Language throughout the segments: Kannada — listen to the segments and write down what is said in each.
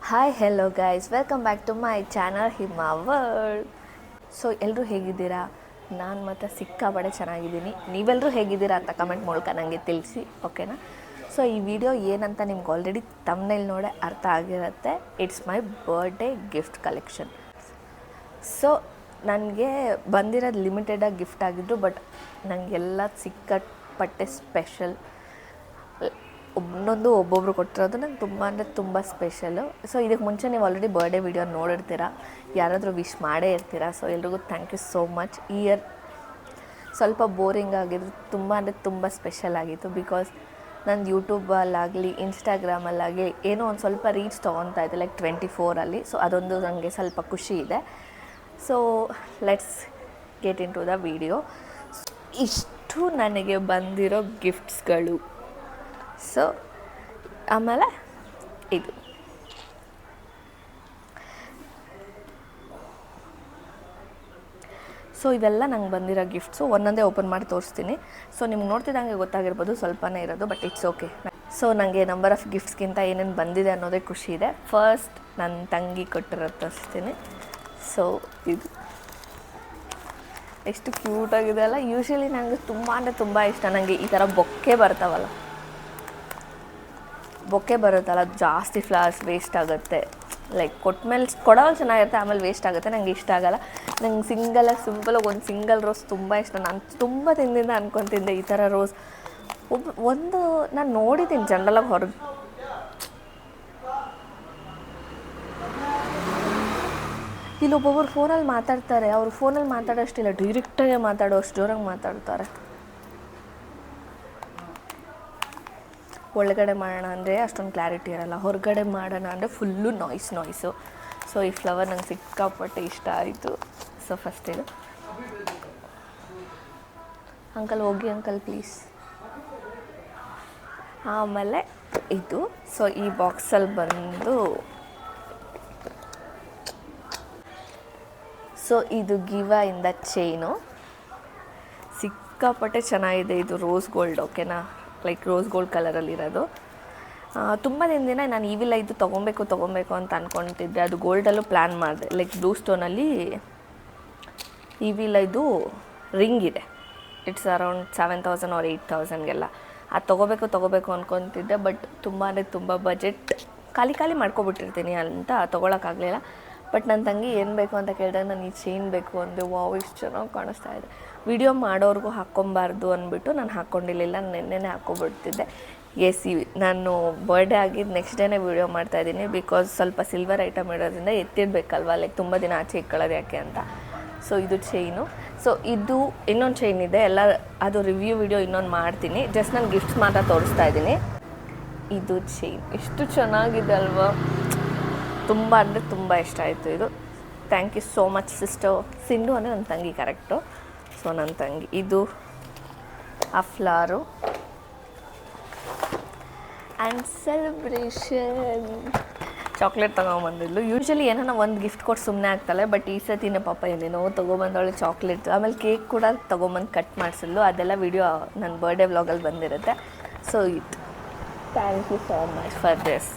Hi hello guys, welcome back to my channel Hima world. So ಎಲ್ಲರೂ ಹೇಗಿದ್ದೀರಾ? ನಾನು ಮತ್ತು ಸಿಕ್ಕಾಪಡೆ ಚೆನ್ನಾಗಿದ್ದೀನಿ. ನೀವೆಲ್ಲರೂ ಹೇಗಿದ್ದೀರಾ ಅಂತ ಕಮೆಂಟ್ ಮೂಲಕ ನನಗೆ ತಿಳಿಸಿ, ಓಕೆನಾ? ಸೊ ಈ ವಿಡಿಯೋ ಏನಂತ ನಿಮ್ಗೆ ಆಲ್ರೆಡಿ ತಮ್ನೇಲಿ ನೋಡೇ ಅರ್ಥ ಆಗಿರುತ್ತೆ. It's my birthday gift collection. So ನನಗೆ ಬಂದಿರೋದು ಲಿಮಿಟೆಡಾಗಿ ಗಿಫ್ಟ್ ಆಗಿದ್ದು, ಬಟ್ ನನಗೆಲ್ಲ ಸಿಕ್ಕಾಪಟ್ಟೆ ಸ್ಪೆಷಲ್. ಒಬ್ಬೊಬ್ರು ಕೊಟ್ಟಿರೋದು ನಂಗೆ ತುಂಬ ಅಂದರೆ ತುಂಬ ಸ್ಪೆಷಲು. ಸೊ ಇದಕ್ಕೆ ಮುಂಚೆ ನೀವು ಆಲ್ರೆಡಿ ಬರ್ಡೇ ವಿಡಿಯೋ ನೋಡಿರ್ತೀರ, ಯಾರಾದರೂ ವಿಶ್ ಮಾಡೇ ಇರ್ತೀರ. ಸೊ ಎಲ್ರಿಗೂ ಥ್ಯಾಂಕ್ ಯು ಸೋ ಮಚ್. ಈ ಇಯರ್ ಸ್ವಲ್ಪ ಬೋರಿಂಗ್ ಆಗಿದ್ರು, ತುಂಬ ಅಂದರೆ ತುಂಬ ಸ್ಪೆಷಲ್ ಆಗಿತ್ತು. ಬಿಕಾಸ್ ನಂದು ಯೂಟ್ಯೂಬಲ್ಲಾಗಲಿ ಇನ್ಸ್ಟಾಗ್ರಾಮಲ್ಲಾಗಲಿ ಏನೋ ಒಂದು ಸ್ವಲ್ಪ ರೀಚ್ ತೊಗೊತಾ ಇದ್ದೆ, ಲೈಕ್ 24 ಸೊ ಅದೊಂದು ನನಗೆ ಸ್ವಲ್ಪ ಖುಷಿ ಇದೆ. So let's get into the video. ಇಷ್ಟು ನನಗೆ ಬಂದಿರೋ ಗಿಫ್ಟ್ಸ್ಗಳು. ಸೊ ಆಮೇಲೆ ಇದು ಸೊ ಇವೆಲ್ಲ ನಂಗೆ ಬಂದಿರೋ ಗಿಫ್ಟ್ಸು ಒಂದೊಂದೇ ಓಪನ್ ಮಾಡಿ ತೋರಿಸ್ತೀನಿ. ಸೊ ನಿಮ್ಗೆ ನೋಡ್ತಿದ್ದಂಗೆ ಗೊತ್ತಾಗಿರ್ಬೋದು, ಸ್ವಲ್ಪನೇ ಇರೋದು, ಬಟ್ ಇಟ್ಸ್ ಓಕೆ. ಸೊ ನನಗೆ ನಂಬರ್ ಆಫ್ ಗಿಫ್ಟ್ಸ್ಗಿಂತ ಏನೇನು ಬಂದಿದೆ ಅನ್ನೋದೇ ಖುಷಿ ಇದೆ. ಫಸ್ಟ್ ನನ್ನ ತಂಗಿ ಕೊಟ್ಟಿರೋದು ತೋರಿಸ್ತೀನಿ. ಸೊ ಇದು ಎಷ್ಟು ಕ್ಯೂಟಾಗಿದೆ ಅಲ್ಲ. ಯೂಶ್ವಲಿ ನನಗೆ ತುಂಬ ಅಂದರೆ ತುಂಬ ಇಷ್ಟ. ನನಗೆ ಈ ಥರ ಬೊಕ್ಕೆ ಬರುತ್ತಲ್ಲ, ಜಾಸ್ತಿ ಫ್ಲವರ್ಸ್ ವೇಸ್ಟ್ ಆಗುತ್ತೆ. ಲೈಕ್ ಕೊಟ್ಮೇಲೆ ಕೊಡೋದು ಚೆನ್ನಾಗಿರುತ್ತೆ, ಆಮೇಲೆ ವೇಸ್ಟ್ ಆಗುತ್ತೆ. ನನಗೆ ಇಷ್ಟ ಆಗಲ್ಲ. ನಂಗೆ ಸಿಂಪಲಾಗಿ ಒಂದು ಸಿಂಗಲ್ ರೋಸ್ ತುಂಬ ಇಷ್ಟ. ನಾನು ತುಂಬ ದಿನದಿಂದ ಅನ್ಕೊತಿದ್ದೆ ಈ ಥರ ರೋಸ್ ಒಂದು ನಾನು ನೋಡಿದ್ದೀನಿ ಜನರಲಾಗಿ ಹೊರಗೆ. ಇಲ್ಲಿ ಒಬ್ಬೊಬ್ಬರು ಫೋನಲ್ಲಿ ಮಾತಾಡ್ತಾರೆ, ಅವರು ಫೋನಲ್ಲಿ ಮಾತಾಡೋಷ್ಟಿಲ್ಲ, ಡೈರೆಕ್ಟಾಗೆ ಮಾತಾಡೋಷ್ಟು ಜೋರಾಗಿ ಮಾತಾಡ್ತಾರೆ. ಒಳಗಡೆ ಮಾಡೋಣ ಅಂದರೆ ಅಷ್ಟೊಂದು ಕ್ಲಾರಿಟಿ ಇರೋಲ್ಲ, ಹೊರಗಡೆ ಮಾಡೋಣ ಅಂದರೆ ಫುಲ್ಲು ನಾಯ್ಸು. ಸೊ ಈ ಫ್ಲವರ್ ನಂಗೆ ಸಿಕ್ಕಾಪಟ್ಟೆ ಇಷ್ಟ ಆಯಿತು. ಸೊ ಫಸ್ಟ್ ಇದು ಅಂಕಲ್ ಹೋಗಿ ಅಂಕಲ್ ಪ್ಲೀಸ್. ಆಮೇಲೆ ಇದು ಸೊ ಈ ಬಾಕ್ಸಲ್ಲಿ ಬಂದು ಸೊ ಇದು ಗಿವಾಯಿಂದ ಚೈನು ಸಿಕ್ಕಾಪಟ್ಟೆ ಚೆನ್ನಾಗಿದೆ. ಇದು ರೋಸ್ ಗೋಲ್ಡ್, ಓಕೆನಾ? ಲೈಕ್ ರೋಸ್ ಗೋಲ್ಡ್ ಕಲರಲ್ಲಿರೋದು. ತುಂಬ ದಿನದಿಂದ ನಾನು ಈವಿಲ್ ಇದು ತೊಗೊಬೇಕು ಅಂತ ಅಂದ್ಕೊತಿದ್ದೆ. ಅದು ಗೋಲ್ಡಲ್ಲೂ ಪ್ಲ್ಯಾನ್ ಮಾಡಿದೆ. ಲೈಕ್ ಬ್ಲೂ ಸ್ಟೋನಲ್ಲಿ ಈವಿಲ್ ಇದು ರಿಂಗ್ ಇದೆ. ಇಟ್ಸ್ ಅರೌಂಡ್ 7,000 or 8,000ಗೆಲ್ಲ. ಅದು ತೊಗೋಬೇಕು ಅಂದ್ಕೊತಿದ್ದೆ. ಬಟ್ ತುಂಬ ಅಂದರೆ ತುಂಬ ಬಜೆಟ್ ಖಾಲಿ ಮಾಡ್ಕೊಬಿಟ್ಟಿರ್ತೀನಿ ಅಂತ ತೊಗೊಳಕ್ಕಾಗಲಿಲ್ಲ. ಬಟ್ ನನ್ನ ತಂಗಿ ಏನು ಬೇಕು ಅಂತ ಕೇಳಿದಾಗ ನಾನು ಈ ಚೈನ್ ಬೇಕು ಅಂದೆ. ವಾವ್, ಇಷ್ಟು ಚೆನ್ನಾಗಿ ಕಾಣಿಸ್ತಾ ಇದೆ. ವಿಡಿಯೋ ಮಾಡೋರ್ಗೂ ಹಾಕ್ಕೊಬಾರ್ದು ಅಂದ್ಬಿಟ್ಟು ನಾನು ಹಾಕ್ಕೊಂಡಿರಲಿಲ್ಲ, ನೆನ್ನೆನೇ ಹಾಕ್ಕೊಬಿಡ್ತಿದ್ದೆ. ನಾನು ಬರ್ಡೇ ಆಗಿದ್ದು ನೆಕ್ಸ್ಟ್ ಡೇನೇ ವೀಡಿಯೋ ಮಾಡ್ತಾಯಿದ್ದೀನಿ. ಬಿಕಾಸ್ ಸ್ವಲ್ಪ ಸಿಲ್ವರ್ ಐಟಮ್ ಇರೋದ್ರಿಂದ ಎತ್ತಿಡಬೇಕಲ್ವ, ಲೈಕ್ ತುಂಬ ದಿನ ಆಚೆ ಇಟ್ಕೊಳ್ಳೋದು ಯಾಕೆ ಅಂತ. ಸೊ ಇದು ಚೈನು. ಸೊ ಇದು ಇನ್ನೊಂದು ಚೈನ್ ಇದೆ, ಎಲ್ಲ ಅದು ರಿವ್ಯೂ ವಿಡಿಯೋ ಇನ್ನೊಂದು ಮಾಡ್ತೀನಿ. ಜಸ್ಟ್ ನಾನು ಗಿಫ್ಟ್ಸ್ ಮಾತ್ರ ತೋರಿಸ್ತಾ ಇದ್ದೀನಿ. ಇದು ಚೈನ್ ಎಷ್ಟು ಚೆನ್ನಾಗಿದೆ ಅಲ್ವಾ, ತುಂಬ ಅಂದರೆ ತುಂಬ ಇಷ್ಟ ಆಯಿತು ಇದು. Thank you so much sister. Sindhu ಅಂದರೆ ನನ್ನ ತಂಗಿ, ಕರೆಕ್ಟು. ಸೊ ನನ್ನ ತಂಗಿ ಇದು ಆ ಫ್ಲಾರು ಆ್ಯಂಡ್ ಸೆಲೆಬ್ರೇಷನ್ ಚಾಕ್ಲೇಟ್ ತೊಗೊಂಬಂದಿದ್ಲು. ಯೂಶ್ವಲಿ ಏನೋ ಒಂದು ಗಿಫ್ಟ್ ಕೊಟ್ಟು ಸುಮ್ಮನೆ ಆಗ್ತಾಳೆ, ಬಟ್ ಈ ಸತಿನೇ ಪಾಪ ಏನೇನೋ ತೊಗೊಬಂದವಳೆ ಚಾಕ್ಲೇಟ್. ಆಮೇಲೆ ಕೇಕ್ ಕೂಡ ತೊಗೊಂಬಂದು ಕಟ್ ಮಾಡಿಸಿದ್ಲು. ಅದೆಲ್ಲ ವಿಡಿಯೋ ನನ್ನ ಬರ್ಡೇ ವ್ಲಾಗಲ್ಲಿ ಬಂದಿರುತ್ತೆ. ಸೊ ಇದು thank you so much for this.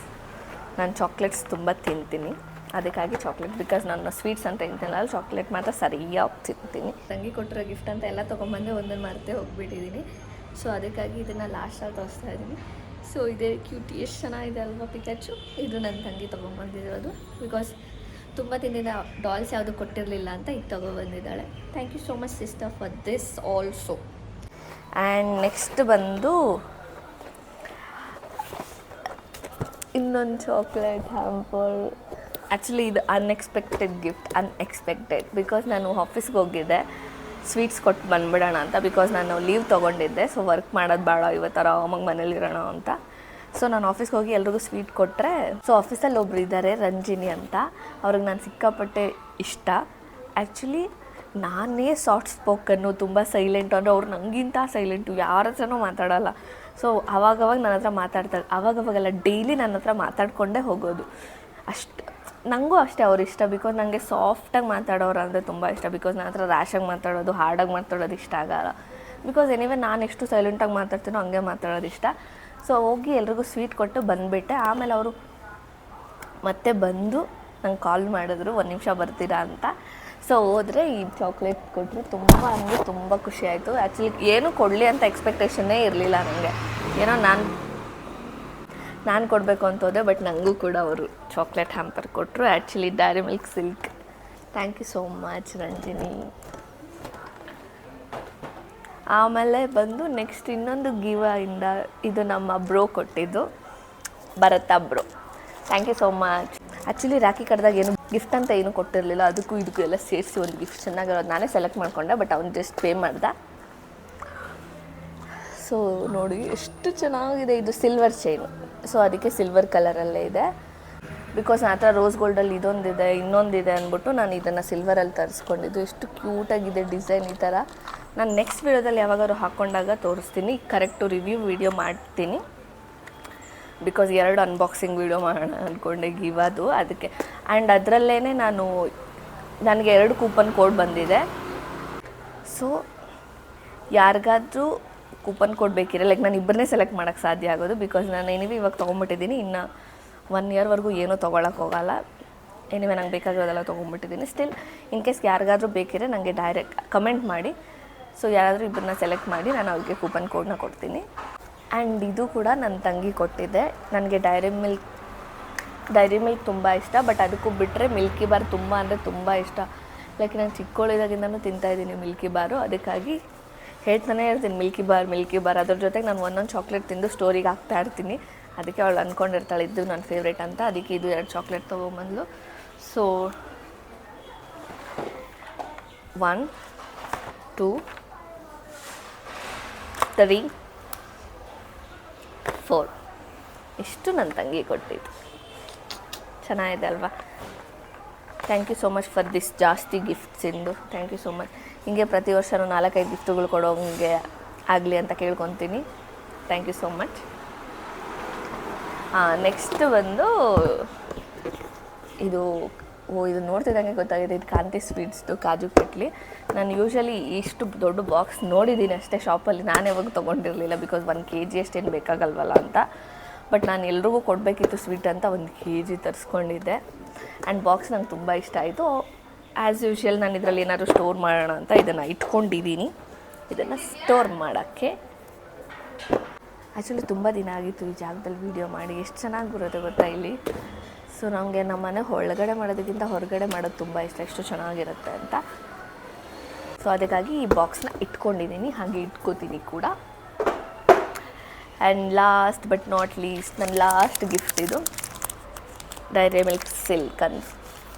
ನಾನು ಚಾಕ್ಲೇಟ್ಸ್ ತುಂಬ ತಿಂತೀನಿ, ಅದಕ್ಕಾಗಿ ಚಾಕ್ಲೇಟ್. ಬಿಕಾಸ್ ನಾನು ಸ್ವೀಟ್ಸ್ ಅಂತ ತಿಂತಿಲ್ಲ, ಚಾಕ್ಲೇಟ್ ಮಾತ್ರ ಸರಿಯಾಗಿ ತಿಂತೀನಿ. ತಂಗಿ ಕೊಟ್ಟಿರೋ ಗಿಫ್ಟ್ ಅಂತ ಎಲ್ಲ ತೊಗೊಂಬಂದೆ, ಒಂದನ್ನು ಮರೆತೇ ಹೋಗ್ಬಿಟ್ಟಿದ್ದೀನಿ. ಸೊ ಅದಕ್ಕಾಗಿ ಇದನ್ನು ಲಾಸ್ಟಲ್ಲಿ ತೋರಿಸ್ತಾ ಇದ್ದೀನಿ. ಸೊ ಇದೇ ಕ್ಯೂಟಿ, ಎಷ್ಟು ಚೆನ್ನಾಗಿದೆ ಅಲ್ವಾ ಪಿಕಾಚು. ಇದು ನನ್ನ ತಂಗಿ ತೊಗೊಂಬಂದಿರೋದು. ಬಿಕಾಸ್ ತುಂಬ ದಿನದಿಂದ ಡಾಲ್ಸ್ ಯಾವುದು ಕೊಟ್ಟಿರಲಿಲ್ಲ ಅಂತ ಇದು ತೊಗೊಬಂದಿದ್ದಾಳೆ. Thank you so much sister for this also. And next ಬಂದು ಇನ್ನೊಂದು ಚಾಕ್ಲೇಟ್ ಹ್ಯಾಂಪರ್. ಆ್ಯಕ್ಚುಲಿ ಇದು ಅನ್ಎಕ್ಸ್ಪೆಕ್ಟೆಡ್ ಗಿಫ್ಟ್. ಬಿಕಾಸ್ ನಾನು ಆಫೀಸ್ಗೆ ಹೋಗಿದ್ದೆ ಸ್ವೀಟ್ಸ್ ಕೊಟ್ಟು ಬಂದುಬಿಡೋಣ ಅಂತ. ಬಿಕಾಸ್ ನಾನು ಲೀವ್ ತೊಗೊಂಡಿದ್ದೆ. ಸೊ ವರ್ಕ್ ಮಾಡೋದು ಬೇಡ, ಇವತ್ತು ಆರಾಮಾಗಿ ಮನೇಲಿರೋಣ ಅಂತ. ಸೊ ನಾನು ಆಫೀಸ್ಗೆ ಹೋಗಿ ಎಲ್ರಿಗೂ ಸ್ವೀಟ್ ಕೊಟ್ಟರೆ, ಸೊ ಆಫೀಸಲ್ಲಿ ಒಬ್ರು ಇದ್ದಾರೆ ರಂಜಿನಿ ಅಂತ, ಅವ್ರಿಗೆ ನಾನು ಸಿಕ್ಕಾಪಟ್ಟೆ ಇಷ್ಟ. ಆ್ಯಕ್ಚುಲಿ ನಾನೇ ಸಾಫ್ಟ್ ಸ್ಪೋಕನ್ನು, ತುಂಬ ಸೈಲೆಂಟು. ಅಂದರೆ ಅವ್ರು ನನಗಿಂತ ಸೈಲೆಂಟು, ಯಾರ ಹತ್ರನೂ ಮಾತಾಡೋಲ್ಲ. ಸೊ ಅವಾಗವಾಗ ನನ್ನ ಹತ್ರ ಮಾತಾಡ್ತಾಳೆ, ಅವಾಗವಾಗೆಲ್ಲ ಡೈಲಿ ನನ್ನ ಹತ್ರ ಮಾತಾಡಿಕೊಂಡೇ ಹೋಗೋದು. ಅಷ್ಟು ನನಗೂ ಅಷ್ಟೇ ಅವ್ರು ಇಷ್ಟ. ಬಿಕಾಸ್ ನನಗೆ ಸಾಫ್ಟಾಗಿ ಮಾತಾಡೋರು ಅಂದರೆ ತುಂಬ ಇಷ್ಟ. ಬಿಕಾಸ್ ನನ್ನ ಹತ್ರ ರ್ಯಾಶಾಗಿ ಮಾತಾಡೋದು, ಹಾರ್ಡಾಗಿ ಮಾತಾಡೋದು ಇಷ್ಟ ಆಗಲ್ಲ. ಬಿಕಾಸ್ ಎನಿವೆ ನಾನು ಎಷ್ಟು ಸೈಲೆಂಟಾಗಿ ಮಾತಾಡ್ತೀನೋ ಹಂಗೆ ಮಾತಾಡೋದು ಇಷ್ಟ. ಸೊ ಹೋಗಿ ಎಲ್ರಿಗೂ ಸ್ವೀಟ್ ಕೊಟ್ಟು ಬಂದುಬಿಟ್ಟೆ. ಆಮೇಲೆ ಅವರು ಮತ್ತೆ ಬಂದು ನಂಗೆ ಕಾಲ್ ಮಾಡಿದ್ರು 1 ನಿಮಿಷ ಬರ್ತೀರಾ ಅಂತ. ಸೊ ಹೋದರೆ ಈ ಚಾಕ್ಲೇಟ್ ಕೊಟ್ಟರು. ತುಂಬ ಅಂದರೆ ತುಂಬ ಖುಷಿ ಆಯಿತು. ಆ್ಯಕ್ಚುಲಿ ಏನೂ ಕೊಡಲಿ ಅಂತ ಎಕ್ಸ್ಪೆಕ್ಟೇಷನ್ನೇ ಇರಲಿಲ್ಲ ನನಗೆ. ಏನೋ ನಾನು ಕೊಡಬೇಕು ಅಂತ ಹೋದೆ, ಬಟ್ ನನಗೂ ಕೂಡ ಅವರು ಚಾಕ್ಲೇಟ್ ಹ್ಯಾಂಪರ್ ಕೊಟ್ಟರು. Actually dairy milk silk. Thank you so much Ranjini. ಆಮೇಲೆ ಬಂದು ನೆಕ್ಸ್ಟ್ ಇನ್ನೊಂದು ಇಂದ ಇದು ನಮ್ಮ ಬ್ರೋ ಕೊಟ್ಟಿದ್ದು, Bharath bro. Thank you so much. Actually rakhi ಕಟ್ಟಿದಾಗ ಏನು ಗಿಫ್ಟ್ ಅಂತ ಏನೂ ಕೊಟ್ಟಿರಲಿಲ್ಲ. ಅದಕ್ಕೂ ಇದಕ್ಕೂ ಎಲ್ಲ ಸೇರಿಸಿ ಒಂದು ಗಿಫ್ಟ್ ಚೆನ್ನಾಗಿರೋದು ನಾನೇ ಸೆಲೆಕ್ಟ್ ಮಾಡಿಕೊಂಡೆ, ಬಟ್ ಅವ್ನು ಜಸ್ಟ್ ಪೇ ಮಾಡ್ದೆ. ಸೊ ನೋಡಿ ಎಷ್ಟು ಚೆನ್ನಾಗಿದೆ. ಇದು ಸಿಲ್ವರ್ ಚೈನು, ಸೊ ಅದಕ್ಕೆ ಸಿಲ್ವರ್ ಕಲರಲ್ಲೇ ಇದೆ. ಬಿಕಾಸ್ ನನ್ನ ಹತ್ರ ರೋಸ್ ಗೋಲ್ಡಲ್ಲಿ ಇದೊಂದಿದೆ, ಇನ್ನೊಂದಿದೆ ಅಂದ್ಬಿಟ್ಟು ನಾನು ಇದನ್ನು ಸಿಲ್ವರಲ್ಲಿ ತರಿಸ್ಕೊಂಡಿದ್ದು. ಎಷ್ಟು ಕ್ಯೂಟಾಗಿದೆ ಡಿಸೈನ್ ಈ ಥರ. ನಾನು ನೆಕ್ಸ್ಟ್ ವೀಡಿಯೋದಲ್ಲಿ ಯಾವಾಗಾದ್ರು ಹಾಕ್ಕೊಂಡಾಗ ತೋರಿಸ್ತೀನಿ, ಕರೆಕ್ಟು ರಿವ್ಯೂ ವೀಡಿಯೋ ಮಾಡ್ತೀನಿ. ಬಿಕಾಸ್ 2 ಅನ್ಬಾಕ್ಸಿಂಗ್ ವೀಡಿಯೋ ಮಾಡೋಣ ಅಂದ್ಕೊಂಡೆ ಗಿವದು, ಅದಕ್ಕೆ. ಆ್ಯಂಡ್ ಅದರಲ್ಲೇ ನನಗೆ 2 ಕೂಪನ್ ಕೋಡ್ ಬಂದಿದೆ. ಸೊ ಯಾರಿಗಾದ್ರೂ ಕೂಪನ್ ಕೋಡ್ ಬೇಕಿರೋ, ಲೈಕ್ ನಾನು ಇಬ್ಬರನ್ನೇ ಸೆಲೆಕ್ಟ್ ಮಾಡೋಕ್ಕೆ ಸಾಧ್ಯ ಆಗೋದು. ಬಿಕಾಸ್ ನಾನು ಎನಿವೆ ಇವಾಗ ತೊಗೊಂಬಿಟ್ಟಿದ್ದೀನಿ, ಇನ್ನು 1 ಇಯರ್ವರೆಗೂ ಏನೂ ತೊಗೊಳಕ್ಕೆ ಹೋಗಲ್ಲ. ಎನಿವೆ ನಂಗೆ ಬೇಕಾಗಿರೋದೆಲ್ಲ ತೊಗೊಂಬಿಟ್ಟಿದ್ದೀನಿ. ಸ್ಟಿಲ್ ಇನ್ ಕೇಸ್ ಯಾರಿಗಾದ್ರೂ ಬೇಕಿದ್ರೆ ನನಗೆ ಡೈರೆಕ್ಟ್ ಕಮೆಂಟ್ ಮಾಡಿ. ಸೊ ಯಾರಾದರೂ ಇಬ್ಬರನ್ನ ಸೆಲೆಕ್ಟ್ ಮಾಡಿ ನಾನು ಅವ್ರಿಗೆ ಕೂಪನ್ ಕೋಡ್ನ ಕೊಡ್ತೀನಿ. ಆ್ಯಂಡ್ ಇದು ಕೂಡ ನನ್ನ ತಂಗಿ ಕೊಟ್ಟಿದ್ದೆ. ನನಗೆ ಡೈರಿ ಮಿಲ್ಕ್ ತುಂಬ ಇಷ್ಟ, ಬಟ್ ಅದಕ್ಕೂ ಬಿಟ್ಟರೆ ಮಿಲ್ಕಿ ಬಾರ್ ತುಂಬ ಅಂದರೆ ತುಂಬ ಇಷ್ಟ. ಲೈಕ್ ನಾನು ಚಿಕ್ಕವಳಿದಾಗಿಂದನೂ ತಿಂತಾಯಿದ್ದೀನಿ ಮಿಲ್ಕಿ ಬಾರು. ಅದಕ್ಕಾಗಿ ಹೇಳ್ತಾನೆ ಇರ್ತೀನಿ ಮಿಲ್ಕಿ ಬಾರ್. ಅದ್ರ ಜೊತೆಗೆ ನಾನು ಒಂದೊಂದು ಚಾಕ್ಲೇಟ್ ತಿಂದು ಸ್ಟೋರಿಗೆ ಹಾಕ್ತಾ ಇರ್ತೀನಿ. ಅದಕ್ಕೆ ಅವಳು ಅಂದ್ಕೊಂಡಿರ್ತಾಳೆ ಇದು ನನ್ನ ಫೇವ್ರೇಟ್ ಅಂತ. ಅದಕ್ಕೆ ಇದು 2 ಚಾಕ್ಲೇಟ್ ತೊಗೊಂಬಂದ್ಲು. ಸೊ 1 2 3 4 ಇಷ್ಟು ನನ್ನ ತಂಗಿ ಕೊಟ್ಟಿದ್ದು. ಚೆನ್ನಾಗಿದೆ ಅಲ್ವಾ? Thank you so much for this ಜಾಸ್ತಿ ಗಿಫ್ಟ್ಸಿಂದು. Thank you so much. ಹೀಗೆ ಪ್ರತಿ ವರ್ಷವೂ 4-5 ಗಿಫ್ಟುಗಳು ಕೊಡೋಂಗೆ ಆಗಲಿ ಅಂತ ಕೇಳ್ಕೊತೀನಿ. Thank you so much. Next ಬಂದು ಇದು ನೋಡ್ತಿದ್ದಂಗೆ ಗೊತ್ತಾಗಿದೆ. ಇದು ಕಾಂತಿ ಸ್ವೀಟ್ಸ್ದು ಕಾಜು ಕಟ್ಲಿ. ನಾನು ಯೂಶ್ವಲಿ ಇಷ್ಟು ದೊಡ್ಡ ಬಾಕ್ಸ್ ನೋಡಿದ್ದೀನಿ ಅಷ್ಟೇ ಶಾಪಲ್ಲಿ. ನಾನು ಯಾವಾಗ ತೊಗೊಂಡಿರಲಿಲ್ಲ, ಬಿಕಾಸ್ 1 kg ಅಷ್ಟೇನು ಬೇಕಾಗಲ್ವಲ್ಲ ಅಂತ. ಬಟ್ ನಾನು ಎಲ್ರಿಗೂ ಕೊಡಬೇಕಿತ್ತು ಸ್ವೀಟ್ ಅಂತ 1 kg ತರಿಸ್ಕೊಂಡಿದ್ದೆ. ಆ್ಯಂಡ್ ಬಾಕ್ಸ್ ನಂಗೆ ತುಂಬ ಇಷ್ಟ ಆಯಿತು. ಆ್ಯಸ್ ಯೂಶ್ವಲ್ ನಾನು ಇದರಲ್ಲಿ ಏನಾದರೂ ಸ್ಟೋರ್ ಮಾಡೋಣ ಅಂತ ಇದನ್ನು ಇಟ್ಕೊಂಡಿದ್ದೀನಿ. ಇದನ್ನು ಸ್ಟೋರ್ ಮಾಡೋಕ್ಕೆ ಆ್ಯಕ್ಚುಲಿ ತುಂಬ ದಿನ ಆಗಿತ್ತು ಈ ಜಾಗದಲ್ಲಿ ವೀಡಿಯೋ ಮಾಡಿ. ಎಷ್ಟು ಚೆನ್ನಾಗಿ ಬರುತ್ತೆ ಗೊತ್ತಾ ಇಲ್ಲಿ. ಸೊ ನಮಗೆ ನಮ್ಮ ಮನೆ ಒಳಗಡೆ ಮಾಡೋದಕ್ಕಿಂತ ಹೊರಗಡೆ ಮಾಡೋದು ತುಂಬ ಇಷ್ಟ, ಎಷ್ಟು ಚೆನ್ನಾಗಿರುತ್ತೆ ಅಂತ. ಸೊ ಅದಕ್ಕಾಗಿ ಈ ಬಾಕ್ಸ್ನ ಇಟ್ಕೊಂಡಿದ್ದೀನಿ, ಹಾಗೆ ಇಟ್ಕೋತೀನಿ ಕೂಡ. And last but not least ನನ್ನ ಲಾಸ್ಟ್ ಗಿಫ್ಟ್ ಇದು ಡೈರಿ ಮಿಲ್ಕ್ ಸಿಲ್ಕ್ ಅಂತ.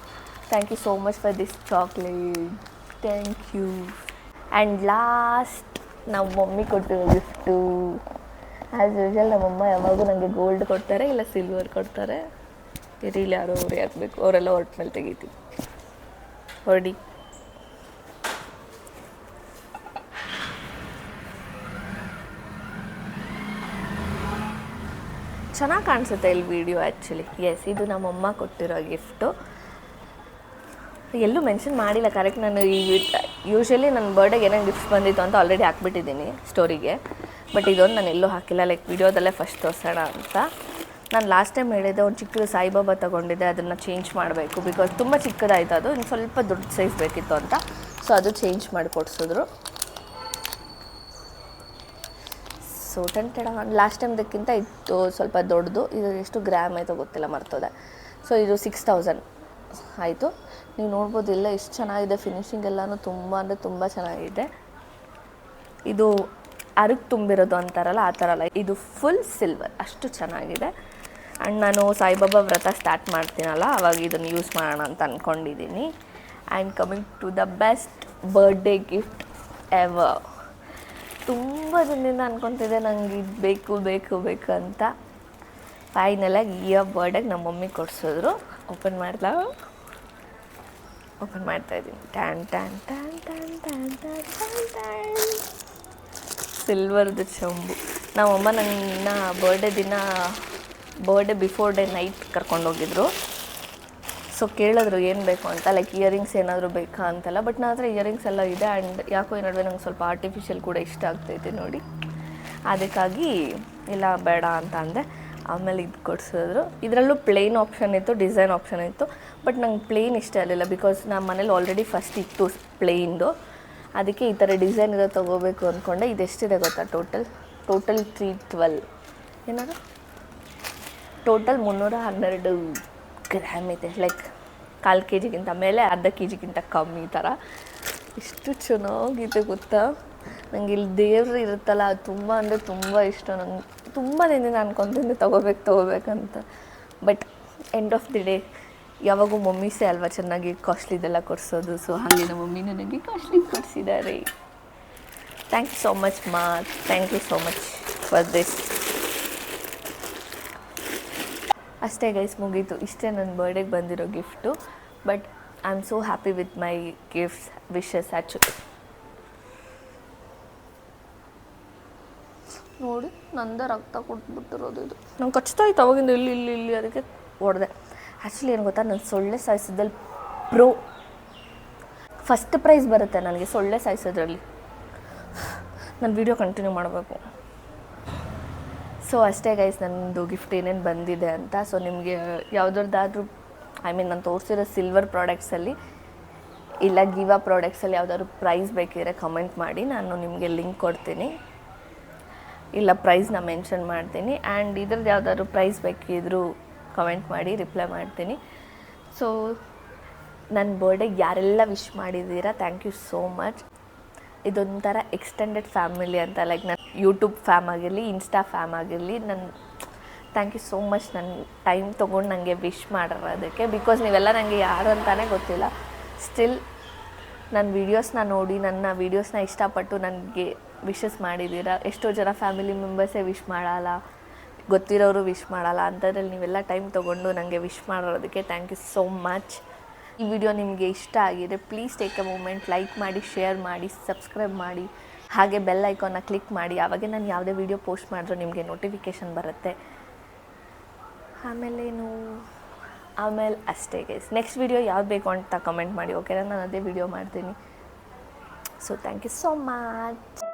Thank you so much for this chocolate. Thank you. And last ನಮ್ಮ ಮಮ್ಮಿ ಕೊಟ್ಟಿರೋ ಗಿಫ್ಟು. ಆ್ಯಸ್ ಯೂಶ್ವಲ್ ನಮ್ಮಮ್ಮ ಯಾವಾಗೂ ನನಗೆ ಗೋಲ್ಡ್ ಕೊಡ್ತಾರೆ, ಇಲ್ಲ ಸಿಲ್ವರ್ ಕೊಡ್ತಾರೆ. ಇಲ್ಲಿ ಯಾರೋ ಅವ್ರು ಹಾಕಬೇಕು, ಅವರೆಲ್ಲ ಹೊರಟ ಮೇಲೆ ತೆಗಿತೀವಿ. ಹೊರಡಿ. ಚೆನ್ನಾಗಿ ಕಾಣಿಸುತ್ತೆ ಇಲ್ಲಿ ವಿಡಿಯೋ ಆ್ಯಕ್ಚುಲಿ. ಎಸ್, ಇದು ನಮ್ಮಮ್ಮ ಕೊಟ್ಟಿರೋ ಗಿಫ್ಟು. ಎಲ್ಲೂ ಮೆನ್ಷನ್ ಮಾಡಿಲ್ಲ ಕರೆಕ್ಟ್. ನಾನು ಯೂಶ್ವಲಿ ನನ್ನ ಬರ್ಡೇಗೆ ಏನೇನು ಗಿಫ್ಟ್ಸ್ ಬಂದಿತ್ತು ಅಂತ ಆಲ್ರೆಡಿ ಹಾಕ್ಬಿಟ್ಟಿದ್ದೀನಿ ಸ್ಟೋರಿಗೆ. ಬಟ್ ಇದೊಂದು ನಾನು ಎಲ್ಲೂ ಹಾಕಿಲ್ಲ, ಲೈಕ್ ವಿಡಿಯೋದಲ್ಲೇ ಫಸ್ಟ್ ತೋರಿಸೋಣ ಅಂತ. ನಾನು ಲಾಸ್ಟ್ ಟೈಮ್ ಹೇಳಿದ್ದೆ ಒಂದು ಚಿಕ್ಕದು ಸಾಯಿಬಾಬಾ ತೊಗೊಂಡಿದ್ದೆ, ಅದನ್ನು ಚೇಂಜ್ ಮಾಡಬೇಕು. ಬಿಕಾಸ್ ತುಂಬ ಚಿಕ್ಕದಾಯಿತು ಅದು, ಇನ್ನು ಸ್ವಲ್ಪ ದೊಡ್ಡ ಸೈಜ್ ಬೇಕಿತ್ತು ಅಂತ. ಸೊ ಅದು ಚೇಂಜ್ ಮಾಡಿ ಕೊಡಿಸಿದ್ರು. ಸೊ ಲಾಸ್ಟ್ ಟೈಮ್ದಕ್ಕಿಂತ ಇದು ಸ್ವಲ್ಪ ದೊಡ್ಡದು. ಇದು ಎಷ್ಟು ಗ್ರಾಮ್ ಆಯಿತು ಗೊತ್ತಿಲ್ಲ, ಮರ್ತೋದೆ. ಸೊ ಇದು 6000 ಆಯಿತು. ನೀವು ನೋಡ್ಬೋದು ಇಲ್ಲ ಎಷ್ಟು ಚೆನ್ನಾಗಿದೆ ಫಿನಿಶಿಂಗ್ ಎಲ್ಲನೂ ತುಂಬ ಅಂದರೆ ತುಂಬ ಚೆನ್ನಾಗಿದೆ. ಇದು ಅರಕು ತುಂಬಿರೋದು ಅಂತಾರಲ್ಲ ಆ ಥರ ಅಲ್ಲ, ಇದು ಫುಲ್ ಸಿಲ್ವರ್, ಅಷ್ಟು ಚೆನ್ನಾಗಿದೆ. ಆ್ಯಂಡ್ ನಾನು ಸಾಯಿಬಾಬಾ ವ್ರತ ಸ್ಟಾರ್ಟ್ ಮಾಡ್ತೀನಲ್ಲ ಆವಾಗ ಇದನ್ನು ಯೂಸ್ ಮಾಡೋಣ ಅಂತ ಅಂದ್ಕೊಂಡಿದ್ದೀನಿ. And coming to the best birthday gift ever. ತುಂಬ ದಿನದಿಂದ ಅಂದ್ಕೊತಿದ್ದೆ ನಂಗೆ ಇದು ಬೇಕು ಬೇಕು ಬೇಕು ಅಂತ. ಫೈನಲಾಗಿ ಈ ಬರ್ಡೇಗೆ ನಮ್ಮ ಮಮ್ಮಿ ಕೊಡಿಸಿದ್ರು. ಓಪನ್ ಮಾಡ್ತಾಯಿದ್ದೀನಿ. ಟ್ಯಾನ್ ಟ್ಯಾನ್ ಟ್ಯಾನ್ ಟ್ಯಾನ್ ಟ್ಯಾನ್ ಟ್ಯಾನ್ ಟ್ಯಾನ್ ಟ್ಯಾನ್. ಸಿಲ್ವರ್ದು ಚಂಬು. ನಮ್ಮಮ್ಮ ನನ್ನ ಬರ್ಡೇ ಬಿಫೋರ್ ಡೇ ನೈಟ್ ಕರ್ಕೊಂಡೋಗಿದ್ರು. ಸೊ ಕೇಳಿದ್ರು ಏನು ಬೇಕು ಅಂತ, ಲೈಕ್ ಇಯರಿಂಗ್ಸ್ ಏನಾದರೂ ಬೇಕಾ ಅಂತೆಲ್ಲ. ಬಟ್ ನನ್ನ ಹತ್ರ ಇಯರಿಂಗ್ಸ್ ಎಲ್ಲ ಇದೆ. ಆ್ಯಂಡ್ ಯಾಕೋ ಈ ನಡುವೆ ನಂಗೆ ಸ್ವಲ್ಪ ಆರ್ಟಿಫಿಷಿಯಲ್ ಕೂಡ ಇಷ್ಟ ಆಗ್ತೈತೆ ನೋಡಿ. ಅದಕ್ಕಾಗಿ ಇಲ್ಲ ಬೇಡ ಅಂತ ಅಂದೆ. ಆಮೇಲೆ ಇದು ಕೊಡಿಸಿದ್ರು. ಇದರಲ್ಲೂ ಪ್ಲೇನ್ ಆಪ್ಷನ್ ಇತ್ತು, ಡಿಸೈನ್ ಆಪ್ಷನ್ ಇತ್ತು. ಬಟ್ ನಂಗೆ ಪ್ಲೇನ್ ಇಷ್ಟ ಆಗಲಿಲ್ಲ, ಬಿಕಾಸ್ ನಮ್ಮ ಮನೇಲಿ ಆಲ್ರೆಡಿ ಫಸ್ಟ್ ಇತ್ತು ಪ್ಲೇನ್ದು. ಅದಕ್ಕೆ ಈ ಥರ ಡಿಸೈನ್ ಇರೋ ತೊಗೋಬೇಕು ಅಂದ್ಕೊಂಡೆ. ಇದೆಷ್ಟಿದೆ ಗೊತ್ತಾ ಟೋಟಲ್ 312 ಏನಾದ್ರು ಟೋಟಲ್ 312 ಗ್ರಾಮ್ ಇದೆ. ಲೈಕ್ 1/4 kg ಮೇಲೆ, ಅರ್ಧ kg ಕಮ್ಮಿ ಈ ಥರ. ಎಷ್ಟು ಚೆನ್ನಾಗಿದೆ ಗೊತ್ತಾ. ನನಗೆ ಇಲ್ಲಿ ದೇವ್ರು ಇರುತ್ತಲ್ಲ, ಅದು ತುಂಬ ಅಂದರೆ ತುಂಬ ಇಷ್ಟ. ನಂಗೆ ತುಂಬ ದಿನದಿಂದ ಅನ್ಕೊತಿದ್ದೆ ತೊಗೋಬೇಕಂತ. But end of the day ಯಾವಾಗೂ ಮಮ್ಮೀಸೇ ಅಲ್ವಾ ಚೆನ್ನಾಗಿ ಕಾಸ್ಟ್ಲಿದೆಲ್ಲ ಕೊಡಿಸೋದು. ಸೊ ಹಾಗೆ ನಮ್ಮ ಮಮ್ಮಿ ನನಗೆ ಕಾಸ್ಟ್ಲಿ ಕೊಡಿಸಿದ್ದಾರೆ. ಥ್ಯಾಂಕ್ ಯು ಸೋ ಮಚ್ ಮಾ, thank you so much for this. ಅಷ್ಟೇ ಗೈಸ್, ಮುಗೀತು. ಇಷ್ಟೇ ನನ್ನ ಬರ್ಡೇಗೆ ಬಂದಿರೋ gift. But I am so happy with my gifts, wishes actually. ನೋಡಿ ನಂದೇ ರಕ್ತ ಕೊಟ್ಬಿಟ್ಟಿರೋದು ಇದು. ನಂಗೆ ಕಚ್ತಾ ಇತ್ತು ಅವಾಗಿಂದ ಇಲ್ಲಿ ಅದಕ್ಕೆ ಹೊಡೆದೆ. ಆ್ಯಕ್ಚುಲಿ ಏನು ಗೊತ್ತಾ, ನಾನು ಸೊಳ್ಳೆ ಸಾಯಿಸೋದ್ರಲ್ಲಿ ಫಸ್ಟ್ ಪ್ರೈಸ್ ಬರುತ್ತೆ ನನಗೆ ಸೊಳ್ಳೆ ಸಾಯಿಸೋದ್ರಲ್ಲಿ. ನಾನು ವಿಡಿಯೋ ಕಂಟಿನ್ಯೂ ಮಾಡಬೇಕು. ಸೊ ಅಷ್ಟೇ ಗೈಸ್ ನನ್ನದು ಗಿಫ್ಟ್ ಏನೇನು ಬಂದಿದೆ ಅಂತ. ಸೊ ನಿಮಗೆ ಯಾವುದಾದ್ರೂ ನಾನು ತೋರಿಸಿರೋ ಸಿಲ್ವರ್ ಪ್ರಾಡಕ್ಟ್ಸಲ್ಲಿ ಇಲ್ಲ ಗಿವಾ ಪ್ರಾಡಕ್ಟ್ಸಲ್ಲಿ ಯಾವುದಾದ್ರು ಪ್ರೈಸ್ ಬೇಕಿದ್ರೆ ಕಮೆಂಟ್ ಮಾಡಿ, ನಾನು ನಿಮಗೆ ಲಿಂಕ್ ಕೊಡ್ತೀನಿ, ಇಲ್ಲ ಪ್ರೈಸ್ನ ಮೆನ್ಷನ್ ಮಾಡ್ತೀನಿ. ಆ್ಯಂಡ್ ಇದ್ರದ್ದು ಯಾವುದಾದ್ರು ಪ್ರೈಸ್ ಬೇಕಿದ್ದರೂ ಕಮೆಂಟ್ ಮಾಡಿ, ರಿಪ್ಲೈ ಮಾಡ್ತೀನಿ. ಸೊ ನನ್ನ ಬರ್ಡೇಗೆ ಯಾರೆಲ್ಲ ವಿಶ್ ಮಾಡಿದ್ದೀರಾ, ಥ್ಯಾಂಕ್ ಯು ಸೋ ಮಚ್. ಇದೊಂಥರ ಎಕ್ಸ್ಟೆಂಡೆಡ್ ಫ್ಯಾಮಿಲಿ ಅಂತ. ಲೈಕ್ ನನ್ನ ಯೂಟ್ಯೂಬ್ ಫ್ಯಾಮ್ ಆಗಿರಲಿ, ಇನ್ಸ್ಟಾ ಫ್ಯಾಮ್ ಆಗಿರಲಿ, ಥ್ಯಾಂಕ್ ಯು ಸೋ ಮಚ್ ನನ್ನ ಟೈಮ್ ತೊಗೊಂಡು ನನಗೆ ವಿಶ್ ಮಾಡಿರೋದಕ್ಕೆ. ಬಿಕಾಸ್ ನೀವೆಲ್ಲ ನನಗೆ ಯಾರು ಅಂತಲೇ ಗೊತ್ತಿಲ್ಲ. ಸ್ಟಿಲ್ ನನ್ನ ವೀಡಿಯೋಸ್ನ ನೋಡಿ, ನನ್ನ ವೀಡಿಯೋಸ್ನ ಇಷ್ಟಪಟ್ಟು ನನಗೆ ವಿಶಸ್ ಮಾಡಿದ್ದೀರಾ. ಎಷ್ಟೋ ಜನ ಫ್ಯಾಮಿಲಿ ಮೆಂಬರ್ಸೇ ವಿಶ್ ಮಾಡಲ್ಲ, ಗೊತ್ತಿರೋರು ವಿಶ್ ಮಾಡಲ್ಲ. ಅಂಥದ್ರಲ್ಲಿ ನೀವೆಲ್ಲ ಟೈಮ್ ತೊಗೊಂಡು ನನಗೆ ವಿಶ್ ಮಾಡಿರೋದಕ್ಕೆ ಥ್ಯಾಂಕ್ ಯು ಸೋ ಮಚ್. ಈ ವಿಡಿಯೋ ನಿಮಗೆ ಇಷ್ಟ ಆಗಿದೆ, please take a moment, like ಮಾಡಿ, ಶೇರ್ ಮಾಡಿ, ಸಬ್ಸ್ಕ್ರೈಬ್ ಮಾಡಿ, ಹಾಗೆ ಬೆಲ್ ಐಕಾನ್ನ ಕ್ಲಿಕ್ ಮಾಡಿ. ಆವಾಗ ನಾನು ಯಾವುದೇ ವಿಡಿಯೋ ಪೋಸ್ಟ್ ಮಾಡಿದ್ರೂ ನಿಮಗೆ ನೋಟಿಫಿಕೇಷನ್ ಬರುತ್ತೆ. ಆಮೇಲೆ ಅಷ್ಟೇ ಗೈಸ್. ನೆಕ್ಸ್ಟ್ ವಿಡಿಯೋ ಯಾವ್ದು ಬೇಕು ಅಂತ ಕಮೆಂಟ್ ಮಾಡಿ, ಓಕೆನಾ? ನಾನು ಅದೇ ವಿಡಿಯೋ ಮಾಡ್ತೀನಿ. So thank you so much.